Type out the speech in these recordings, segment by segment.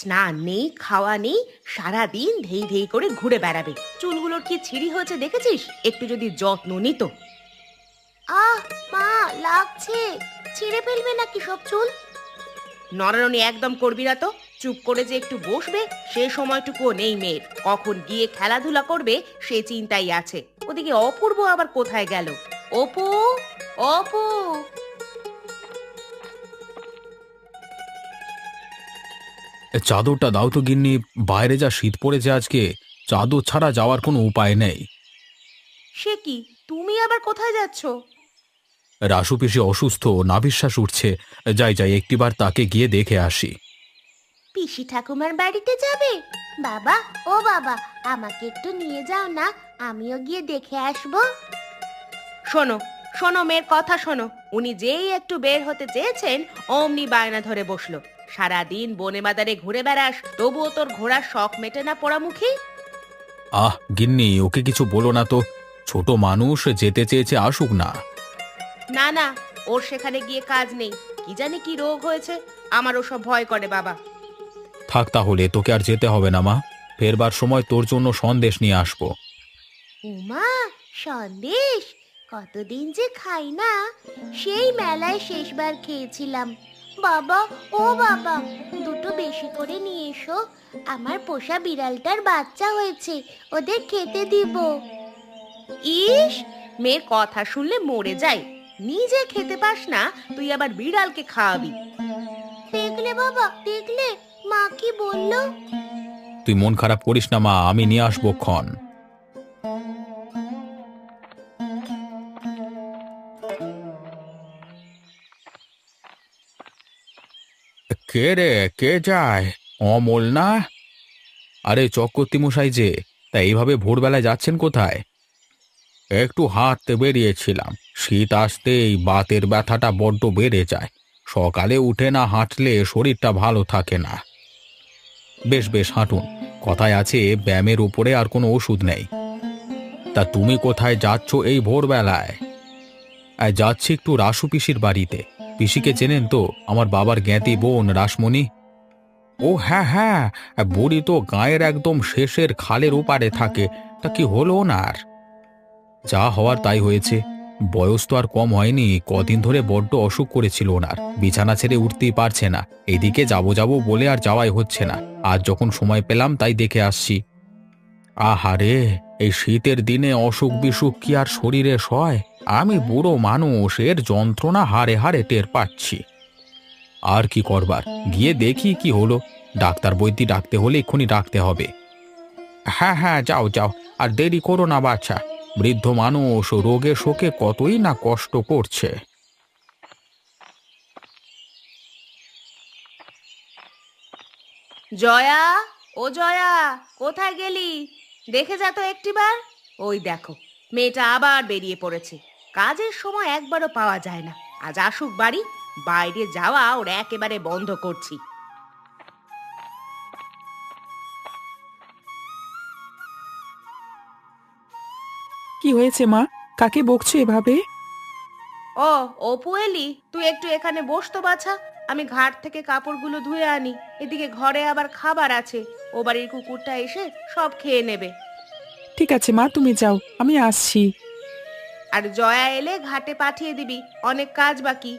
স্নান নেই, খাওয়া নেই, সারাদিন ধেই ধেই করে ঘুরে বেড়াবে। চুলগুলোর কি ছিঁড়ি হয়েছে দেখেছিস? একটু যদি যত্ন নিত। আহ মা, লাগছে। ছিঁড়ে ফেলবে নাকি সব চুল? নড়ানড়ি একদম করবি না তো। চুপ করে যে একটু বসবে সে সময়টুকুও নেই মেয়ের। কখন গিয়ে খেলাধুলা করবে সে চিন্তাই আছে। ওদিকে অপূর্ব আবার কোথায় গেল? অপু, অপু। চাদরটা দাও তো গিন্নি। বাইরে যা শীত পড়েছে আজকে, চাদর ছাড়া যাওয়ার কোনো উপায় নেই। সে কি, তুমি আবার কোথায় যাচ্ছ? রাসু পিসি অসুস্থ, নাভিশ্বাস উঠছে। যাই যাই একটিবার তাকে গিয়ে দেখে আসি। পিসি ঠাকুমার বাড়িতে যাবে? বাবা, ও বাবা, আমাকে একটু নিয়ে যাও না, আমিও গিয়ে দেখে আসবো। শোনো, শোনো মেয়ের কথা শোনো। উনি যেই একটু বের হতে চেয়েছেন অমনি বায়না ধরে বসলো। সারাদিন বনে বাজারে ঘুরে বেড়াস, তবুও তোর ঘোড়ার শখ মেটে না পোড়ামুখী। আহ গিন্নি, ওকে কিছু বলো না তো। ছোট মানুষ, যেতে চেয়েছে আসুক না। না না, ওর সেখানে গিয়ে কাজ নেই। কি জানি কি রোগ হয়েছে, আমার ওসব ভয় করে বাবা। থাক তাহলে, তোকে আর যেতে হবে না মা। ফেরবার সময় তোর জন্য সন্দেশ নিয়ে আসবো। উমা, সন্দেশ! কতদিন যে খাই না। সেই মেলায় শেষবার খেয়েছিলাম। বাবা, ও বাবা, দুটো বেশি করে নিয়ে এসো। আমার পোষা বিড়ালটার বাচ্চা হয়েছে, ওদের খেতে দিব। ইস, মেয়ের কথা শুনলে মরে যাই। নিজে খেতে পাস না, তুই আবার বিড়ালকে খাওয়াবি? দেখলে বাবা, দেখলে মা কি বললো? তুই মন খারাপ করিস না মা, আমি নিয়ে আসবো ক্ষণ। কে রে, কে যায়? অমল না? আরে চক্রবর্তী মশাই যে, তা এইভাবে ভোরবেলায় যাচ্ছেন কোথায়? একটু হাঁটতে বেরিয়েছিলাম। শীত আসতেই বাতের ব্যথাটা বড্ড বেড়ে যায়। সকালে উঠে না হাঁটলে শরীরটা ভালো থাকে না। বেশ বেশ হাঁটুন। কথায় আছে, ব্যায়ামের উপরে আর কোনো ওষুধ নেই। তা তুমি কোথায় যাচ্ছ এই ভোরবেলায়? যাচ্ছি একটু রাসু পিসির বাড়িতে। পিসিকে চেনেন তো, আমার বাবার জ্ঞাতি বোন রাসমণি। ও হ্যাঁ হ্যাঁ, বুড়ি তো গায়ের একদম শেষের খালের ওপারে থাকে। তা কি হলো ওনার? যা হওয়ার তাই হয়েছে। বয়স তো আর কম হয়নি, কদিন ধরে বড্ড অসুখ করেছিল ওনার। বিছানা ছেড়ে উঠতেই পারছে না। এদিকে যাবো যাবো বলে আর যাওয়াই হচ্ছে না। আজ যখন সময় পেলাম তাই দেখে আসছি। আহারে, এই শীতের দিনে অসুখ বিসুখ কি আর শরীরে সয়? আমি বুড়ো মানুষ, এর যন্ত্রণা হাড়ে হাড়ে টের পাচ্ছি। আর কি করবার, গিয়ে দেখি কি হলো। ডাক্তার বৈদ্যি ডাকতে হলে এক্ষুনি ডাকতে হবে। হ্যাঁ হ্যাঁ, যাও যাও, আর দেরি করো না বাছা। বৃদ্ধ মানুষ রোগে শোকে কতই না কষ্ট করছে। জয়া, ও জয়া, কোথায় গেলি? দেখে যা তো একটিবার। ওই দেখো, মেয়েটা আবার বেরিয়ে পড়েছে। কাজের সময় একবারও পাওয়া যায় না। আজ আসুক বাড়ি, বাইরে যাওয়া ওর একেবারে বন্ধ করছি। কি হয়েছে মা? কাকে বকছো এভাবে? ও, অপু এলি? তুই একটু এখানে বস তো বাছা। আমি ঘাট থেকে কাপড়গুলো ধুয়ে আনি। এদিকে ঘরে আবার খাবার আছে। ও বাড়ির কুকুরটা এসে সব খেয়ে নেবে। ঠিক আছে মা, তুমি যাও, আমি আসছি। আর জয়া এলে ঘাটে পাঠিয়ে দিবি, অনেক কাজ বাকি।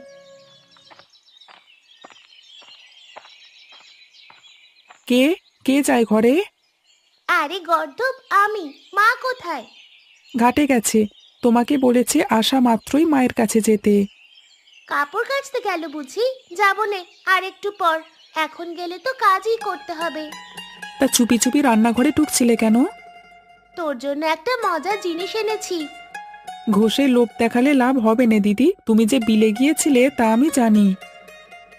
কে কে যায় ঘরে? আরে গর্দব, আমি। মা কোথায়? ঘাটে গেছে। তোমাকে বলেছে আসা মাত্রই মায়ের কাছে যেতে। কাপড় কাচতে গেল বুঝি? যাবো নে, আর একটু পর। এখন গেলে তো কাজই করতে হবে। তা চুপি চুপি রান্নাঘরে ঢুকছিলে কেন? তোর জন্য একটা মজার জিনিস এনেছি। ঘষে লোভ দেখালে লাভ হবে না দিদি, তুমি যে বিলে গিয়েছিলে তা আমি জানি।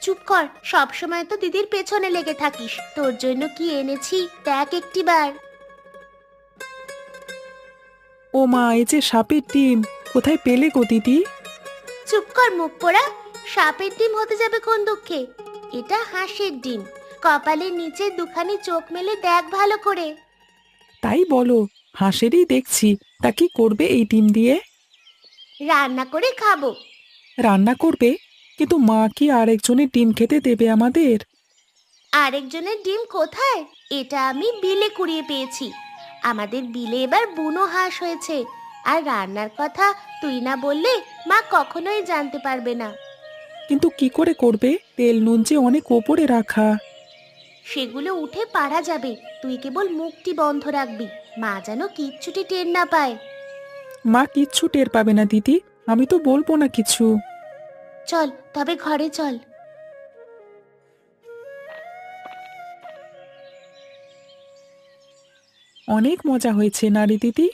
চুপ কর, সব সময় তো দিদির পেছনে লেগে থাকিস। তোর জন্য কি এনেছি দেখ একটিবার। ও মা, এই যে সাপের ডিম! কোথায় পেলে গো দিদি? চুপ কর মুখ পোড়া। সাপের ডিম হতে যাবে কোন দুঃখে? এটা হাঁসের ডিম। কপালের নিচে দুখানি চোখ মেলে দেখ ভালো করে। তাই বলো? হাঁসেরই দেখছি। তা কি করবে এই ডিম দিয়ে? রান্না করে খাবো। রান্না করবে? কিন্তু মা কি আরেকজনের ডিম খেতে দেবে আমাদের? আরেকজনের ডিম কোথায়? এটা আমি বিলে কুড়িয়ে পেয়েছি। আমাদের বিলে এবার বুনো হাঁস হয়েছে। আর রান্নার কথা তুই না বললে মা কখনোই জানতে পারবে না। কিন্তু কি করে করবে? তেল নুন যে অনেক ওপরে রাখা। সেগুলো উঠে পারা যাবে, তুই কেবল মুখটি বন্ধ রাখবি, মা যেন কিচ্ছুটি টের না পায়। মা কিচ্ছু টের পাবে না দিদি, আমি তো বলবো না কিছু। চল তবে ঘরে চল। অনেক মজা হয়েছে না রে দিদি?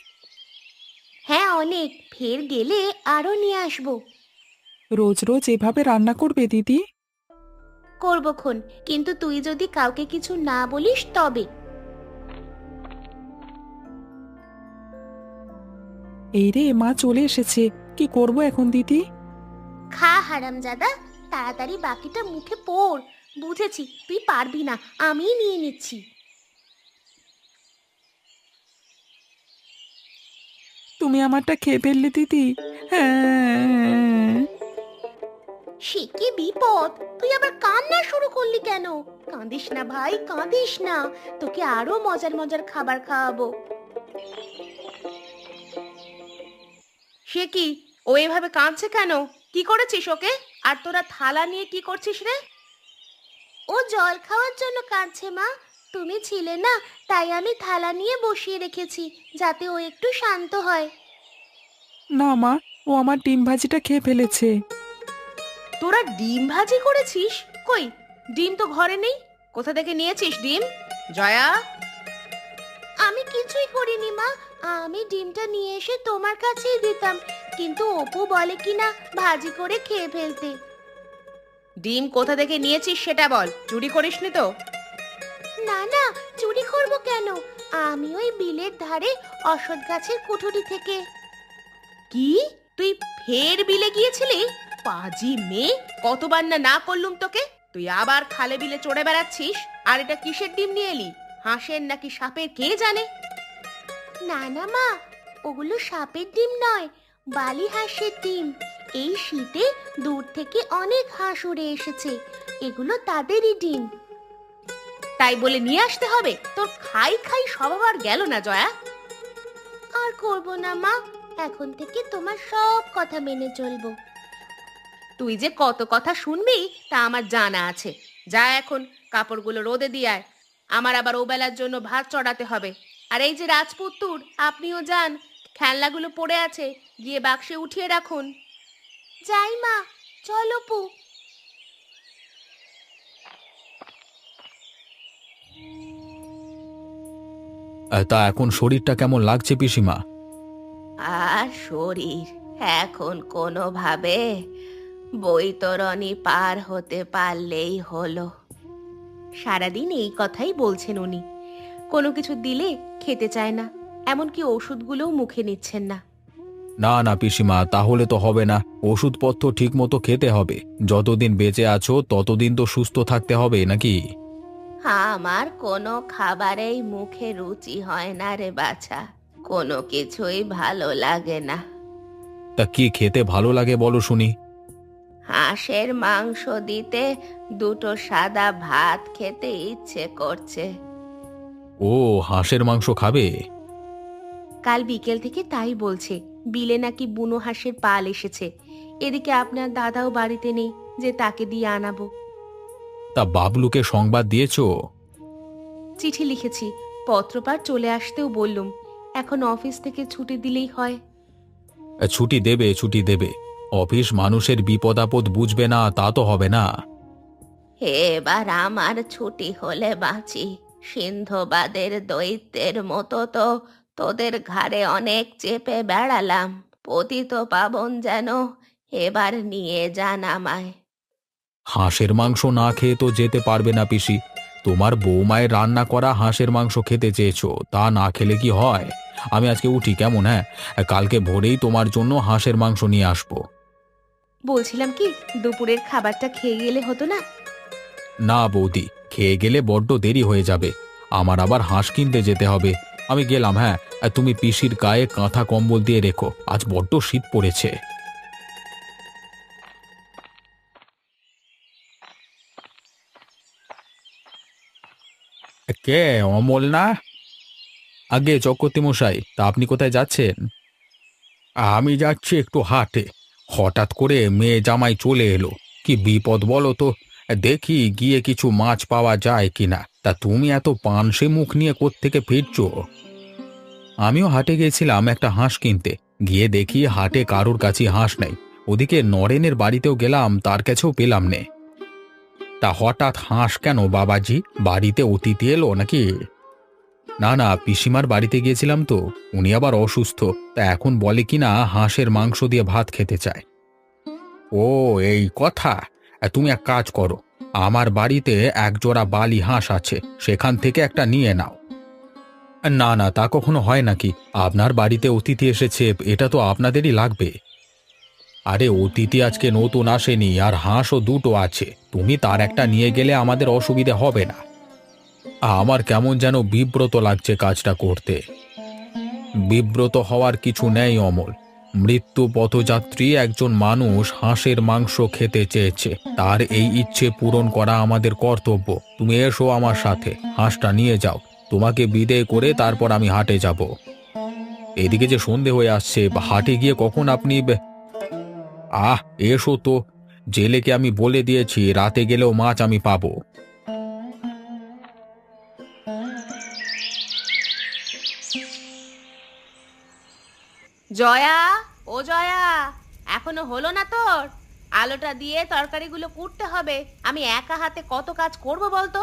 হ্যাঁ অনেক, ফের গেলে আরো নিয়ে আসবো। রোজ রোজ এভাবে রান্না করবে দিদি? করবো খন, কিন্তু তুই যদি কাউকে কিছু না বলিস তবে। এই রে, মা চলে এসেছে। কি করব এখন দিদি? খা হারামজাদা, তাড়াতাড়ি বাকিটা মুখে পড়। বুঝেছি তুই পারবি না, আমিই নিয়ে নিচ্ছি। তুমি আমারটা খেয়ে ফেললে দিদি। হ্যাঁ। সে কি বিপদ, তুই আবার কান্না শুরু করলি কেন? কাঁদিস না ভাই, কাঁদিস না, তোকে আরো মজার মজার খাবার খাওয়াবো। সে কি, ও এভাবে কাঁদছে কেন? কি করেছিস ওকে? আর তোরা থালা নিয়ে কি করছিস রে? ও জল খাওয়ার জন্য কাঁদছে মা। তুমি ছিলে না, তাই আমি থালা নিয়ে বসিয়ে রেখেছি, যাতে ও একটু শান্ত হয়। না মা, ও আমার ডিম ভাজিটা খেয়ে ফেলেছে। তোরা ডিম ভাজি করেছিস? কই, ডিম তো ঘরে নেই। কোথা থেকে নিয়েছিস ডিম? জয়া, আমি কিছুই করিনি মা, আমি ডিমটা নিয়ে এসে তোমার কাছেই দিতাম, কিন্তু অপু বলে কিনা ভাজি করে খেয়ে ফেলতে। ডিম কোথা থেকে নিয়েছিস সেটা বল, চুরি করিসনি তো? না না, চুরি করব কেন? আমি ওই বিলের ধারে অশ্বত্থ গাছের কুঠুরি থেকে। কি, তুই ফের বিলে গিয়েছিলি? পাজি মেয়ে, কতবার না না করলুম তোকে, তুই আবার খালে বিলে চড়ে বেড়াচ্ছিস। আর এটা কিসের ডিম নিয়ে এলি? হাঁসের নাকি সাপের কে জানে? না না মা, ওগুলো সাপের ডিম নয়, বালি হাঁসের ডিম। এই শীতে দূর থেকে অনেক হাঁস উড়ে এসেছে, এগুলো তাদেরই ডিম। তাই বলে নিয়ে আসতে হবে? তোর খাই খাই স্বভাব আর গেল না জয়া। আর করব না মা, এখন থেকে তোমার সব কথা মেনে চলবো। তুই যে কত কথা শুনবি তা আমার জানা আছে। যা এখন কাপড়গুলো রোদে দিয়ে আয়, আমার আবার ওবেলার জন্য ভাত চড়াতে হবে। আর এই যে রাজপুত্তুর, আপনিও যান, খেলনাগুলো পড়ে আছে, গিয়ে বাক্সে উঠিয়ে রাখুন। যাই মা, চলো পু। তা এখন শরীরটা কেমন লাগছে পিসিমা? আর শরীর এখন কোনোভাবে বৈতরণী পার হতে পারলেই হলো। সারাদিন এই কথাই বলছেন উনি। কোনো কিছু দিলে খেতে চায় না, এমনকি ওষুধগুলোও মুখে নিচ্ছেন না। না না পিসিমা, তাহলে তো হবে না। ওষুধপত্র ঠিক মতো খেতে হবে। যতদিন বেঁচে আছো ততদিন তো সুস্থ থাকতে হবে নাকি? আমার কোনো খাবারেই মুখে রুচি হয় না রে বাছা, কোনো কিছুই ভালো লাগে না। তা কি খেতে ভালো লাগে বলো শুনি? হাঁসের মাংস দিতে দুটো সাদা ভাত খেতে ইচ্ছে করছে। ও, হাঁসের মাংস খাবে? কাল বিকেল থেকে তাই বলছে, বিলে নাকি বুনো হাঁসের পাল এসেছে। এদিকে আপনার দাদাও বাড়িতে নেই যে তাকে দিয়ে আনাবো। তা বাবলুকে সংবাদ দিয়েছো? চিঠি লিখেছি, পত্রপাঠ চলে আসতেও বললুম। এখন অফিস থেকে ছুটি দিলেই হয়। ছুটি দেবে, ছুটি দেবে। অফিস মানুষের বিপদ আপদ বুঝবে না তা তো হবে না। এবার আমার ছুটি হলে বাঁচি। সিন্ধবাদের দৈত্যের মতো তো তোদের ঘাড়ে অনেক চেপে বেড়ালাম। পতিত পাবন যেন এবার নিয়ে যান আমায়। হাঁসের মাংস না খেয়ে তো যেতে পারবে না পিসি। তোমার বৌমায়ের রান্না করা হাঁসের মাংস খেতে চেয়েছো, তা না খেলে কি হয়? আমি আজকে উঠি কেমন? হ্যাঁ, কালকে ভোরেই তোমার জন্য হাঁসের মাংস নিয়ে আসবো। বলছিলাম কি, দুপুরের খাবারটা খেয়ে গেলে হতো না? না বৌদি, খেয়ে গেলে বড্ড দেরি হয়ে যাবে। আমার আবার হাঁস কিনতে যেতে হবে। আমি গেলাম। হ্যাঁ, আর তুমি পিসির গায়ে কাঁথা কম্বল দিয়ে রেখো, আজ বড্ড শীত পড়েছে। কে? অমল না? আগে চক্রবর্তী মশাই, তা আপনি কোথায় যাচ্ছেন? আমি যাচ্ছি একটু হাটে। হঠাৎ করে মেয়ে জামাই চলে এলো। কি বিপদ বলো তো। দেখি গিয়ে কিছু মাছ পাওয়া যায় কিনা। তা তুমি এত পানসে মুখ নিয়ে কোত্থেকে ফিরছো? আমিও হাটে গেছিলাম একটা হাঁস কিনতে। গিয়ে দেখি হাটে কারোর কাছে হাঁস নেই। ওদিকে নরেনের বাড়িতেও গেলাম, তার কাছেও পেলাম নে। তা হঠাৎ হাঁস কেন বাবাজি? বাড়িতে অতিথি এলো নাকি? না না, পিসিমার বাড়িতে গিয়েছিলাম তো। উনি আবার অসুস্থ। তা এখন বলে কিনা হাঁসের মাংস দিয়ে ভাত খেতে চায়। ও, এই কথা। তুমি এক কাজ করো, আমার বাড়িতে এক জোড়া বালি হাঁস আছে, সেখান থেকে একটা নিয়ে নাও। না না, তা কখনো হয় নাকি? আপনার বাড়িতে অতিথি এসেছে, এটা তো আপনাদেরই লাগবে। আরে অতিথি আজকে নতুন আসেনি, আর হাঁসও দুটো আছে। তুমি তার একটা নিয়ে গেলে আমাদের অসুবিধে হবে না। আমার কেমন যেন বিব্রত লাগছে কাজটা করতে। বিব্রত হওয়ার কিছু নেই অমল। মৃত্যু পথযাত্রী একজন মানুষ হাঁসের মাংস খেতে চেয়েছে, তার এই ইচ্ছে পূরণ করা আমাদের কর্তব্য। তুমি এসো আমার সাথে, হাঁসটা নিয়ে যাও। তোমাকে বিদেয় করে তারপর আমি হাটে যাব। এদিকে যে সন্ধে হয়ে আসছে, হাটে গিয়ে কখন আপনি এসো তো। জেলেকে আমি বলে দিয়েছি রাতে গেলেও মাছ আমি পাবো। জয়া, ও জয়া, এখনো হলো না তোর? আলোটা দিয়ে তরকারিগুলো কুটতে হবে। আমি একা হাতে কত কাজ করব বলতো?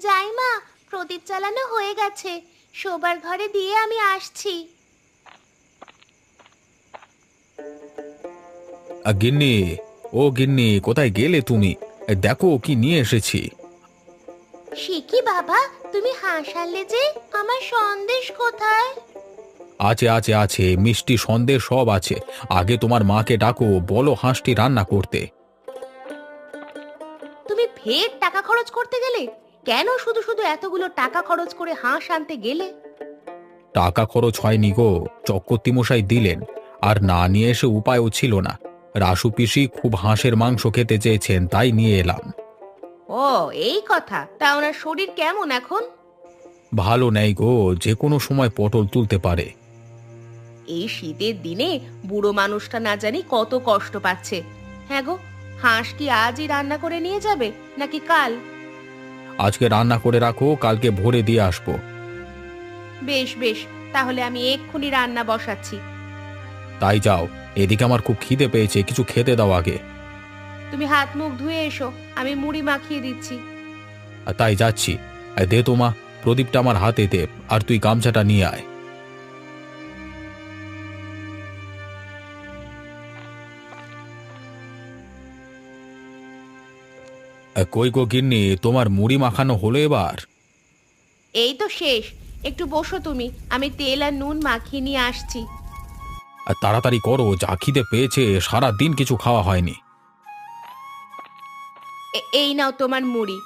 যাই মা, প্রদীপ জ্বালানো হয়ে গেছে। শোবার ঘরে দিয়ে আমি আসছি। গিন্নি, ও গিন্নি, কোথায় গেলে তুমি? দেখো কি নিয়ে এসেছি। সে কি বাবা, তুমি হাঁস আনলে যে? আমার সন্দেশ কোথায়? আছে আছে আছে, মিষ্টি সন্দেশ সব আছে। আগে তোমার মাকে ডাকো, বলো হাঁসটি রান্না করতে। তুমি ফের টাকা খরচ করতে গেলে? কেন শুধু শুধু এতগুলো টাকা খরচ করে হাঁস আনতে গেলে? টাকা খরচ হয়নি গো, চক্রবর্তী মশাই দিলেন। আর না নিয়ে এসে উপায়ও ছিল না। রাসু পিসি খুব হাঁসের মাংস খেতে চেয়েছেন, তাই নিয়ে এলাম। ও, এই কথা। তা ওনার শরীর কেমন এখন? ভালো নেই গো, যে কোনো সময় পটল তুলতে পারে। এই শীতের দিনে বুড়ো মানুষটা না জানি কত কষ্ট পাচ্ছে। হ্যাঁ গো, হাঁস কি আজই রান্না করে নিয়ে যাবে নাকি কাল? আজকে রান্না করে রাখো, কালকে ভোরে দিয়ে আসবো। বেশ বেশ, তাহলে আমি এক্ষুনি রান্না বসাচ্ছি। তাই যাও, এদিকে আমার খুব খিদে পেয়েছে, কিছু খেতে দাও আগে। তুমি হাত মুখ ধুয়ে এসো, আমি মুড়ি মাখিয়ে দিচ্ছি। আর তাই যাচ্ছি। দে তো মা, প্রদীপটা আমার হাতে দে, আর তুই গামছাটা নিয়ে আয়। কই গো গিন্নি, তোমার মুড়ি মাখানো হলো এবার? এই তো শেষ। একটু বসো তুমি, আমি তেল আর নুন মাখিয়ে নিয়ে আসছি। আর তাড়াতাড়ি করো, যা খিদে পেয়েছে, সারা দিন কিছু খাওয়া হয়নি। এই নাও তোমার মুড়ি।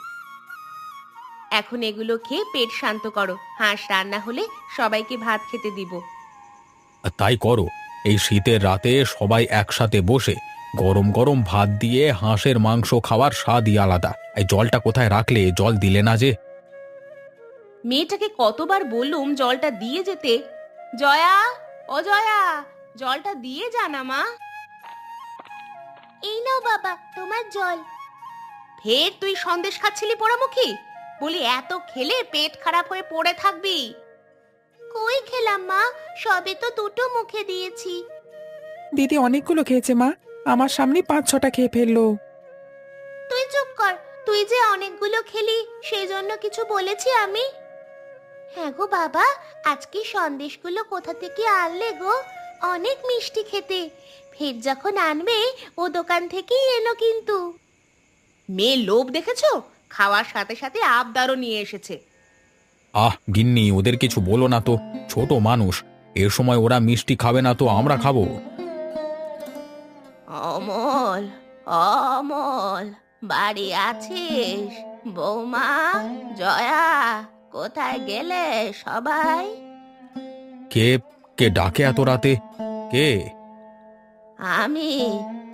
এখন এগুলো খেয়ে পেট শান্ত করো। হাঁস রান্না হলে সবাইকে ভাত খেতে দিব। আর তাই করো। এই শীতের রাতে সবাই একসাথে বসে গরম গরম ভাত দিয়ে হাঁসের মাংস খাওয়ার স্বাদই আলাদা। এই জলটা কোথায় রাখলে? জল দিলে না যে। মেয়েটাকে কতবার বললুম জলটা দিয়ে যেতে। জয়া, ও জয়া, জলটা দিয়ে জানা মা। এই নাও বাবা, তোমার জল। ফের তুই সন্দেশ খাচ্ছিলি পোড়ামুখী? বলি এত খেলে পেট খারাপ হয়ে পড়ে থাকবি। কই খেলাম মা, সবে তো দুটো মুখে দিয়েছি। দিদি অনেকগুলো খেয়েছে মা, আমার সামনে 5-6টা খেয়ে ফেললো। তুই চুপ কর, তুই যে অনেকগুলো খেলি সেই জন্য কিছু বলেছি আমি? হ্যাঁ গো বাবা, আজকে সন্দেশগুলো কোথা থেকে আনলে গো? অনেক মিষ্টি খেতে। ফের যখন আনবে ও দোকান থেকেই এনো কিন্তু। মেয়ে লোভ দেখেছো? খাওয়ার সাথে সাথে আবদারও নিয়ে এসেছে। গিন্নি, ওদের কিছু বলো না তো, ছোট মানুষ। এর সময় ওরা মিষ্টি খাবে না তো আমরা খাবো? অমল, অমল, বাড়ি আছিস? বৌমা, জয়া, কোথায় গেলে সবাই? কে? কে ডাকে এত রাতে? কে? আমি,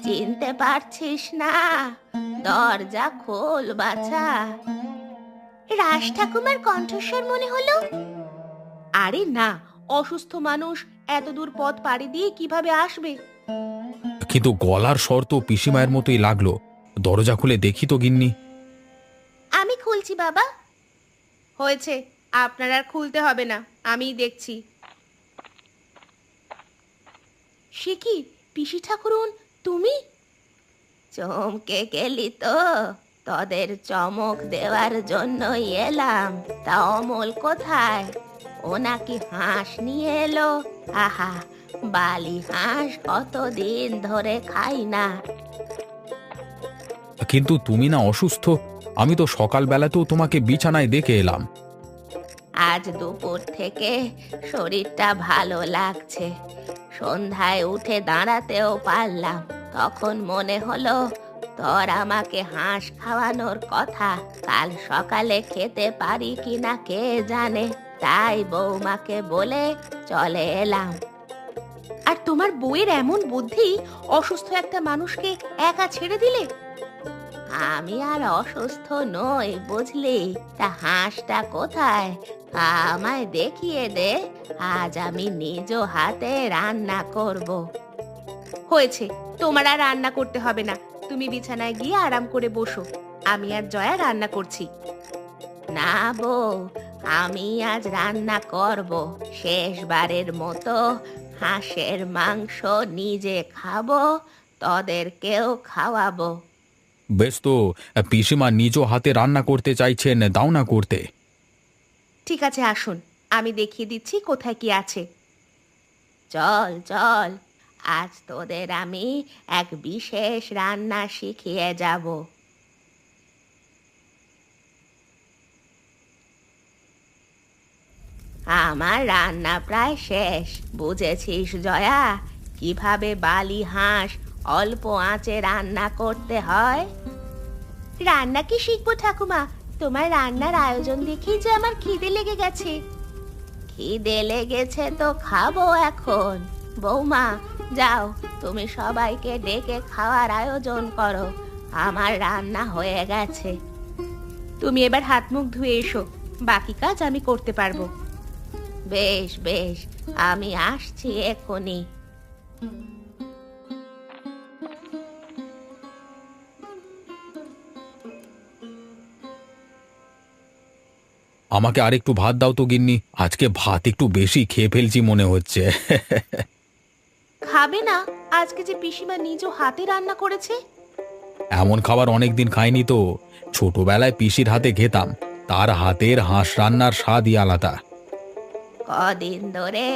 চিনতে পারছিস না? দরজা খোল বাছা। রাজ ঠাকুমার কণ্ঠস্বর মনে হলো। আরে না, অসুস্থ মানুষ এত দূর পথ পাড়ি দিয়ে কিভাবে আসবে? কিন্তু গলার স্বর তো পিসিমায়ের মতোই লাগলো। দরজা খুলে দেখি তো গিন্নি। আমি খুলছি বাবা। হয়েছে, আপনার আর খুলতে হবে না, আমিই দেখছি। সে কি, পিসি ঠাকুরুন, তুমি? চমকে গেলি তো? তোদের চমক দেওয়ার জন্যই এলাম। তা অমল কোথায়? ও নাকি হাঁস নিয়ে এলো। আহা, বালি হাঁস কতদিন ধরে খাই না। কিন্তু তুমি না অসুস্থ? আমি তো সকালবেলাতেও তোমাকে বিছানায় দেখে এলাম। আজ দুপুর থেকে শরীরটা ভালো লাগছে। সন্ধ্যায় উঠে দাঁড়াতেও পারলাম। তখন মনে হলো তোর আমাকে হাঁস খাওয়ানোর কথা। কাল সকালে খেতে পারি কিনা কে জানে। তাই বৌমাকে বলে চলে এলাম। আর তোমার বউয়ের এমন বুদ্ধি, অসুস্থ একটা মানুষকে একা ছেড়ে দিলে? আমি আর অসুস্থ নই বুঝলি। তা হাঁসটা কোথায়? আমায় দেখিয়ে দে। আজ আমি নিজ হাতে রান্না করব। হয়েছে, তোমার আর রান্না করতে হবে না। তুমি বিছানায় গিয়ে আরাম করে বসো, আমি আর জয়া রান্না করছি। না বউ, আমি আজ রান্না করব। শেষবারের মতো হাঁসের মাংস নিজে খাবো, তোদেরকেও খাওয়াবো। বেশ তো, পিসিমা নিজ হাতে রান্না করতে চাইছেন, দাও না করতে। ঠিক আছে, আসুন, আমি দেখিয়ে দিচ্ছি কোথায় কি আছে। চল চল, আজ তোদের আমি এক বিশেষ রান্না শিখিয়ে যাব। আমার রান্না প্রায় শেষ। বুঝেছিস জয়া, কিভাবে বালি হাঁস অল্প আঁচে রান্না করতে হয়? রান্না কি শিখবো ঠাকুমা? তোমার রান্নার আয়োজন দেখেই যে আমার খিদে লেগে গেছে। খিদে লেগেছে তো খাবো এখন। বৌমা, যাও তুমি সবাইকে ডেকে খাওয়ার আয়োজন করো। আমার রান্না হয়ে গেছে। তুমি এবার হাত মুখ ধুয়ে এসো, বাকি কাজ আমি করতে পারবো। বেশ বেশ, আমি আসছি এক্ষুনি। আমাকে আরেকটু ভাত দাও তো গিন্নি, আজকে ভাত একটু বেশি খেয়ে ফেলছি মনে হচ্ছে। খাবে না? আজকে যে পিসিমা নিজ হাতে রান্না করেছে। এমন খাবার অনেকদিন খাইনি তো। ছোটবেলায় পিসির হাতে খেতাম, তার হাতের হাঁস রান্নার স্বাদই আলাদা। কদিন ধরে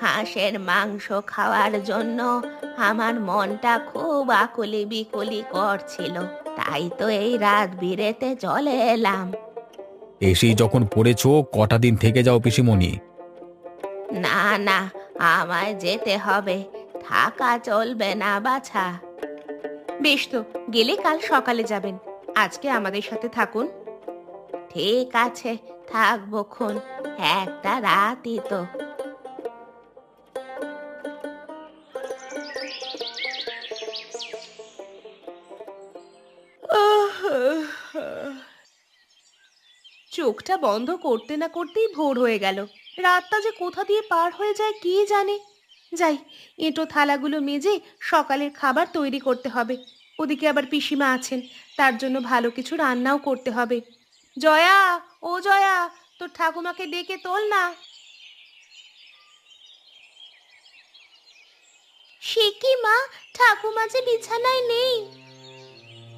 হাঁসের মাংস খাওয়ার জন্য আমার মনটা খুব আকুলি বিকুলি করছিল। তাই তো এই রাত বিরেতে চলে এলাম। এসেই যখন পড়েছো, কটা দিন থেকে যাও পিসিমণি। না না, আমায় যেতে হবে। থাকা চলবে না বাছা। বেশ তো, গেলে কাল সকালে যাবেন, আজকে আমাদের সাথে থাকুন। ঠিক আছে, থাকবো খন। একটা রাতই তো। চোখটা বন্ধ করতে না করতেই ভোর হয়ে গেল। রাতটা যে কোথা দিয়ে পার হয়ে যায় কে জানে। যাই, এঁটো থালাগুলো মেজে সকালের খাবার তৈরি করতে হবে। ওদিকে আবার পিসিমা আছেন, তার জন্য ভালো কিছু রান্নাও করতে হবে। জয়া, ও জয়া, তোর ঠাকুমাকে ডেকে তোল না। সে কি মা, ঠাকুমা যে বিছানায় নেই।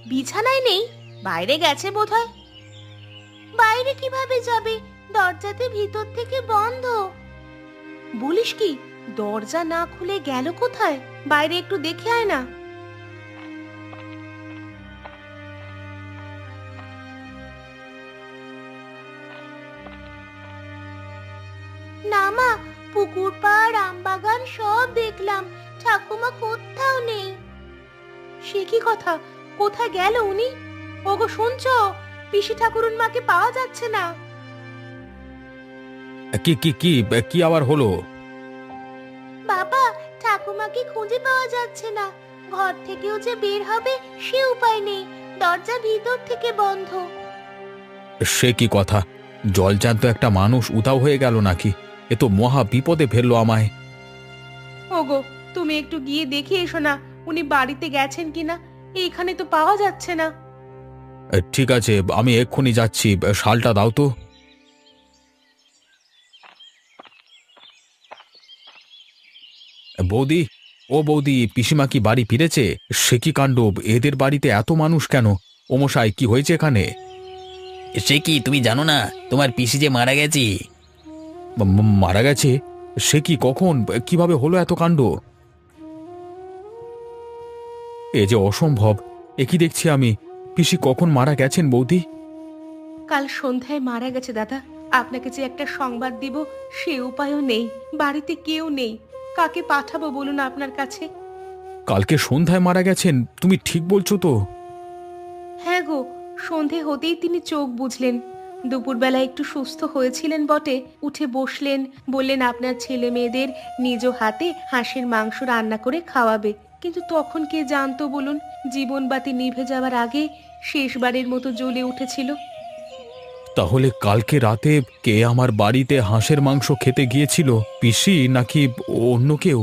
বিছানায় নেই? বাইরে গেছে বোধহয়। বাইরে কিভাবে যাবে? দরজাতে ভিতর থেকে বন্ধ। বলিস কি, দরজা না খুলে গেল কোথায়? বাইরে একটু দেখে আয় না। না মা, পুকুর পাড় আমবাগান সব দেখলাম, ঠাকুমা কোথাও নেই। সে কি কথা, কোথায় গেল উনি? ওগো শুনছো, পিসি ঠাকুরুন মাকে পাওয়া যাচ্ছে না। কি কি কি কি আবার হলো? বাবা, ঠাকুমাকে খুঁজে পাওয়া যাচ্ছে না। ঘর থেকেও যে বের হবে সে উপায় নেই, দরজা ভিতর থেকে বন্ধ। সে কি কথা, জলজান্ত একটা মানুষ উধাও হয়ে গেল নাকি? এ তো মহা বিপদে ফেললো আমায়। ওগো, তুমি একটু গিয়ে দেখে এসো না উনি বাড়িতে গেছেন কিনা। এইখানে তো পাওয়া যাচ্ছে না। ঠিক আছে, আমি এক্ষুনি যাচ্ছি, শালটা দাও তো। বৌদি, ও বৌদি, পিসিমা কি বাড়ি ফিরেছে? সে কি কাণ্ড, এদের বাড়িতে এত মানুষ কেন? ও মশাই, কি হয়েছে এখানে? সে কি, তুমি জানো না তোমার পিসি যে মারা গেছে? মারা গেছে? সে কি, কখন, কিভাবে হলো এত কাণ্ড? এ যে অসম্ভব! এ কি দেখছি আমি, পিসি কখন মারা গেছেন বৌদি? কাল সন্ধ্যায় মারা গেছে দাদা। আপনাকে যে একটা সংবাদ দিব সে উপায়ও নেই। বাড়িতে কেউ নেই, কাকে পাঠাবো বলুন আপনার কাছে? কালকে সন্ধ্যায় মারা গেছেন? তুমি ঠিক বলছো তো? হ্যাঁ গো, সন্ধে হতেই তিনি চোখ বুঝলেন। দুপুরবেলা একটু সুস্থ হয়েছিলেন বটে, উঠে বসলেন, বললেন আপনার ছেলে মেয়েদের নিজ হাতে হাঁসের মাংস রান্না করে খাওয়াবে। কিন্তু তখন কে জানতো বলুন, জীবনবাতি নিভে যাওয়ার আগে শেষবারের মতো জ্বলে উঠেছিল। তাহলে কালকে রাতে কে আমার বাড়িতে হাঁসের মাংস খেতে গিয়েছিল? পিসি নাকি অন্য কেউ?